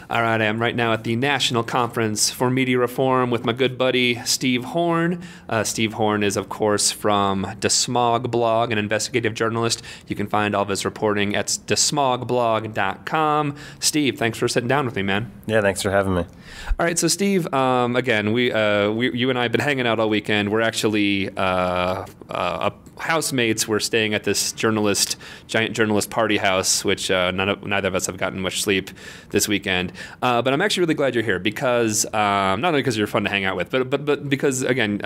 All right, I am right now at the National Conference for Media Reform with my good buddy Steve Horn. Steve Horn is, of course, from DeSmogBlog, an investigative journalist. You can find all of his reporting at DeSmogBlog.com. Steve, thanks for sitting down with me, man. Yeah, thanks for having me. All right, so Steve, again, you and I have been hanging out all weekend. We're actually housemates. We're staying at this giant journalist party house, which neither of us have gotten much sleep this weekend. But I'm actually really glad you're here because not only because you're fun to hang out with, but because, again,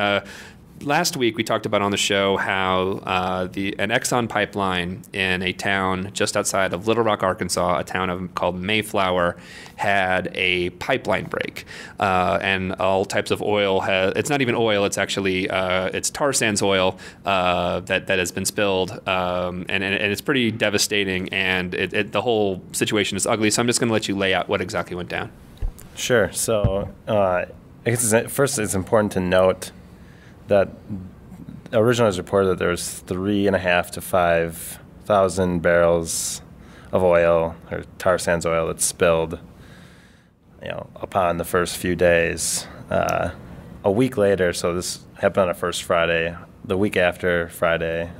last week we talked about on the show how an Exxon pipeline in a town just outside of Little Rock, Arkansas, a town called Mayflower, had a pipeline break, and all types of oil. It's not even oil; it's actually it's tar sands oil that has been spilled, and it's pretty devastating. And the whole situation is ugly. So I'm just going to let you lay out what exactly went down. Sure. So I guess first it's important to note that originally it was reported that there was 3,500 to 5,000 barrels of oil or tar sands oil that spilled, upon the first few days. A week later, so this happened on a first Friday. The week after Friday,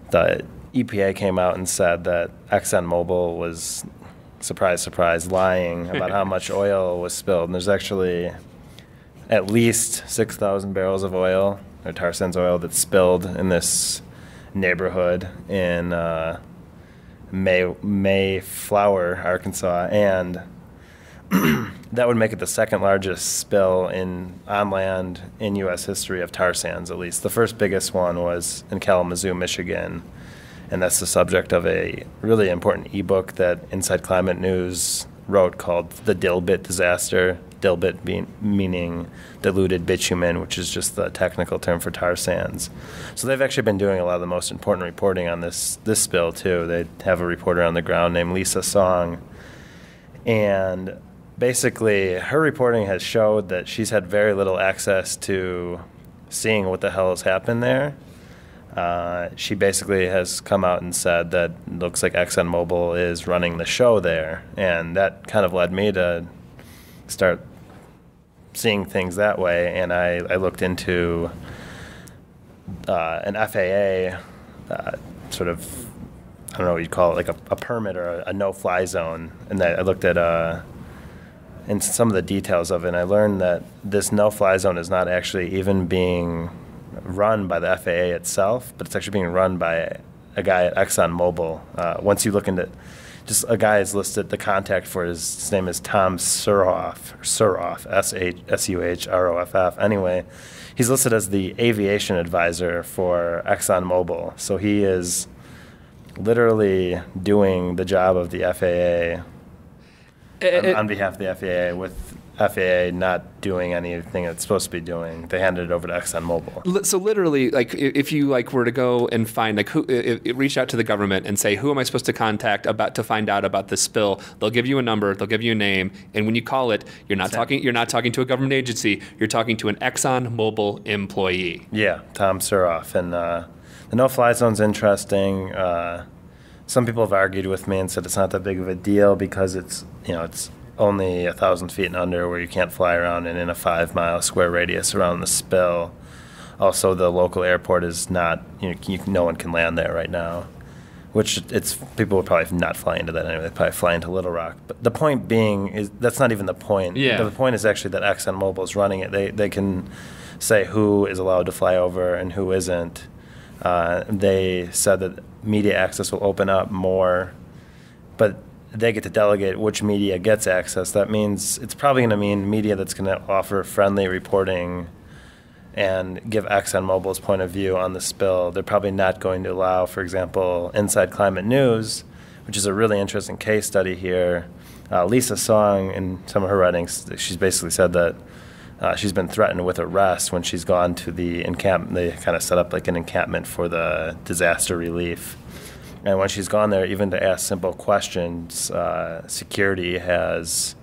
the EPA came out and said that ExxonMobil was, surprise, surprise, lying about how much oil was spilled. And there's actually at least 6,000 barrels of oil, or tar sands oil, that's spilled in this neighborhood in Mayflower, Arkansas, and that would make it the second largest spill on land in U.S. history of tar sands, at least. The first biggest one was in Kalamazoo, Michigan, and that's the subject of a really important ebook that Inside Climate News wrote called The Dilbit Disaster. Dilbit meaning diluted bitumen, which is just the technical term for tar sands. So they've actually been doing a lot of the most important reporting on this spill, too. They have a reporter on the ground named Lisa Song, and basically her reporting has showed that she's had very little access to seeing what the hell has happened there. She basically has come out and said that it looks like ExxonMobil is running the show there, and that kind of led me to start seeing things that way, and I looked into an FAA sort of, I don't know what you'd call it, like a permit or a no-fly zone, and I looked at in some of the details of it, and I learned that this no-fly zone is not actually even being run by the FAA itself, but it's actually being run by a guy at ExxonMobil. Once you look into just a guy is listed, the contact for his name is Tom Suroff, S-U-H-R-O-F-F. Anyway, he's listed as the aviation advisor for ExxonMobil. So he is literally doing the job of the FAA on behalf of the FAA, with FAA not doing anything it's supposed to be doing. They handed it over to ExxonMobil. So literally, like, if you were to go and find reach out to the government and say, who am I supposed to contact to find out about this spill? They'll give you a number, they'll give you a name, and when you call it, you're not talking to a government agency. You're talking to an ExxonMobil employee. Yeah, Tom Suroff, and the no-fly zone's interesting. Some people have argued with me and said it's not that big of a deal because it's only 1,000 feet and under, where you can't fly around, and in a 5-mile square radius around the spill. Also, the local airport is not, no one can land there right now, which people would probably not fly into that anyway. They'd probably fly into Little Rock. But the point being is that's not even the point. Yeah. The point is actually that ExxonMobil is running it. They can say who is allowed to fly over and who isn't. They said that media access will open up more, but they get to delegate which media gets access. That means it's probably going to mean media that's going to offer friendly reporting and give ExxonMobil's point of view on the spill. They're probably not going to allow, for example, Inside Climate News, which is a really interesting case study here. Lisa Song, in some of her writings, she's basically said that she's been threatened with arrest when she's gone to the encampment. They kind of set up like an encampment for the disaster relief. And when she's gone there, even to ask simple questions, security has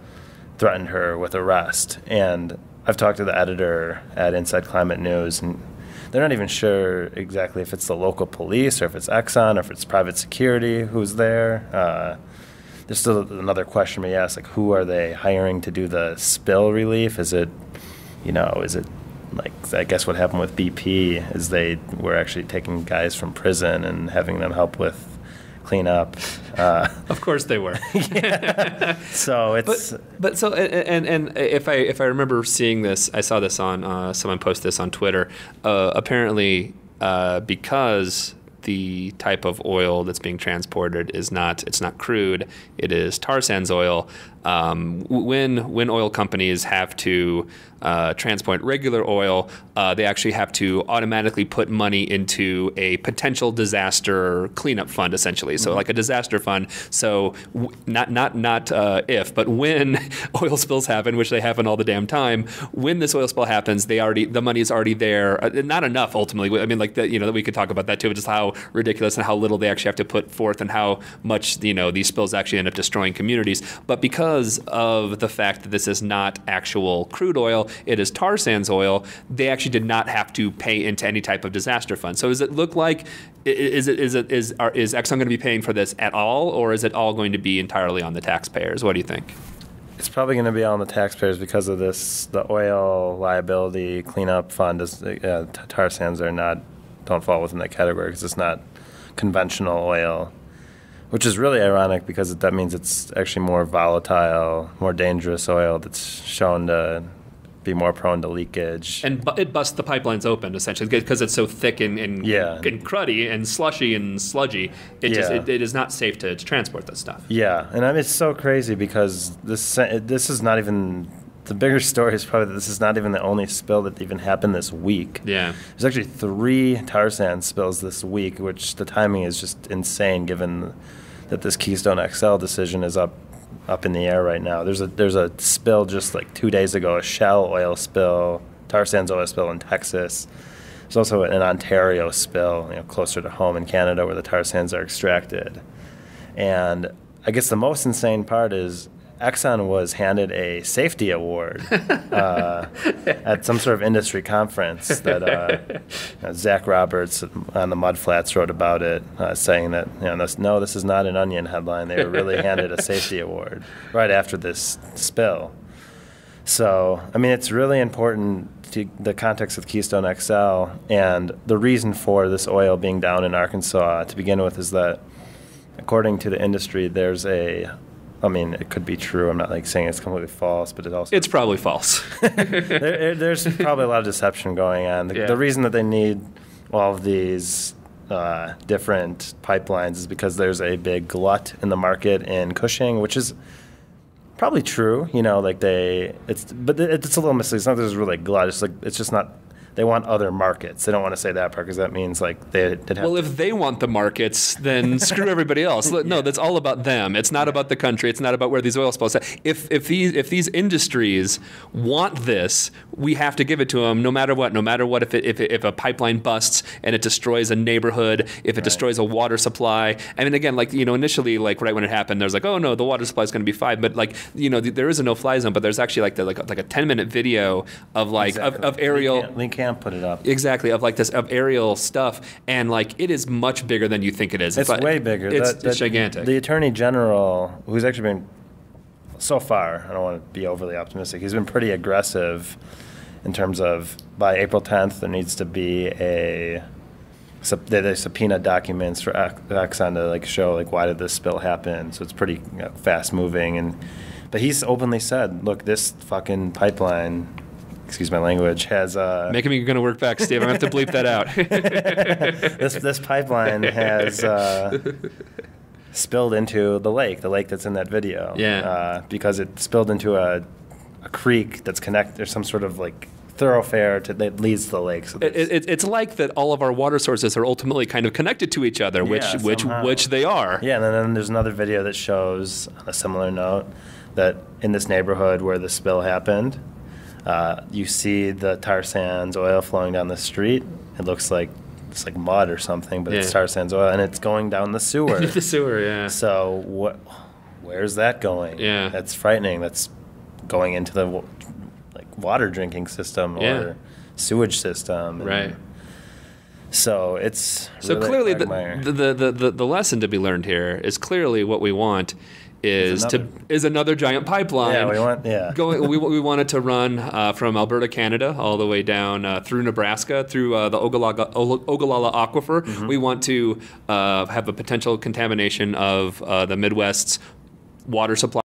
threatened her with arrest. And I've talked to the editor at Inside Climate News, and they're not even sure exactly if it's the local police or if it's Exxon or if it's private security who's there. there's still another question we ask, like, who are they hiring to do the spill relief? Is it like, I guess what happened with BP is they were actually taking guys from prison and having them help with cleanup. Of course they were. Yeah. So it's but so and if I remember seeing this, I saw this on someone posted this on Twitter. Apparently, because the type of oil that's being transported it's not crude, it is tar sands oil. When oil companies have to transport regular oil, they actually have to automatically put money into a potential disaster cleanup fund, essentially. So like a disaster fund. So not if, but when oil spills happen, which they happen all the damn time, when this oil spill happens, the money is already there. Not enough, ultimately. I mean, like that we could talk about that too, just how ridiculous and how little they actually have to put forth and how much these spills actually end up destroying communities. But because of the fact that this is not actual crude oil, it is tar sands oil, they actually did not have to pay into any type of disaster fund. So does it look like, is Exxon going to be paying for this at all, or is it all going to be entirely on the taxpayers? What do you think? It's probably going to be on the taxpayers because of this. The oil liability cleanup fund tar sands don't fall within that category because it's not conventional oil, which is really ironic because that means it's actually more volatile, more dangerous oil that's shown to be more prone to leakage. And it busts the pipelines open, essentially, because it's so thick and cruddy and slushy and sludgy. It is not safe to transport this stuff. Yeah, and I mean, it's so crazy because this is not even... The bigger story is probably that this is not even the only spill that even happened this week. Yeah. There's actually 3 tar sand spills this week, which the timing is just insane given that this Keystone XL decision is up in the air right now. There's a spill just like 2 days ago, a Shell oil spill, tar sands oil spill in Texas. There's also an Ontario spill, closer to home in Canada where the tar sands are extracted. And I guess the most insane part is Exxon was handed a safety award at some sort of industry conference that Zach Roberts on the Mudflats wrote about it, saying that this is not an Onion headline. They were really handed a safety award right after this spill. So, I mean, it's really important to the context of Keystone XL, and the reason for this oil being down in Arkansas to begin with is that, according to the industry, it could be true. I'm not saying it's completely false, but it's probably false. There's probably a lot of deception going on. The reason that they need all of these different pipelines is because there's a big glut in the market in Cushing, which is probably true. But it's a little misleading. It's not that there's really a glut. It's just not. They want other markets. They don't want to say that part because that means if they want the markets, then screw everybody else. No, that's all about them. It's not about the country. It's not about where these oil spills are. If these industries want this, we have to give it to them no matter what. No matter what, if a pipeline busts and it destroys a neighborhood, if it destroys a water supply. I mean, again, initially, right when it happened, there's oh no, the water supply is going to be fine. But there is a no-fly zone. But there's actually a 10-minute video of of aerial. Link can't put it up. Exactly, of aerial stuff, and it is much bigger than you think it is. It's way bigger. It's gigantic. The Attorney General, who's actually been, so far, I don't want to be overly optimistic, he's been pretty aggressive in terms of by April 10th there needs to be they subpoena documents for Exxon to show why did this spill happen. So it's pretty fast moving, but he's openly said, look, this fucking pipeline, excuse my language, has making me going to work back, Steve. I'm going to have to bleep that out. This pipeline has spilled into the lake that's in that video. Yeah. Because it spilled into a creek that's connected. There's some sort of thoroughfare that leads to the lake. So it's like that all of our water sources are ultimately kind of connected to each other, which they are. Yeah, and then there's another video that shows, on a similar note, that in this neighborhood where the spill happened, you see the tar sands oil flowing down the street. It looks like it's mud or something, but it's tar sands oil, and it's going down the sewer. The sewer, yeah. So where's that going? Yeah. That's frightening. That's going into the water drinking system or sewage system. Right. So it's so really clearly the lesson to be learned here is clearly what we want is another giant pipeline. We want it to run from Alberta, Canada, all the way down through Nebraska, through the Ogallala Aquifer. Mm-hmm. We want to have a potential contamination of the Midwest's water supply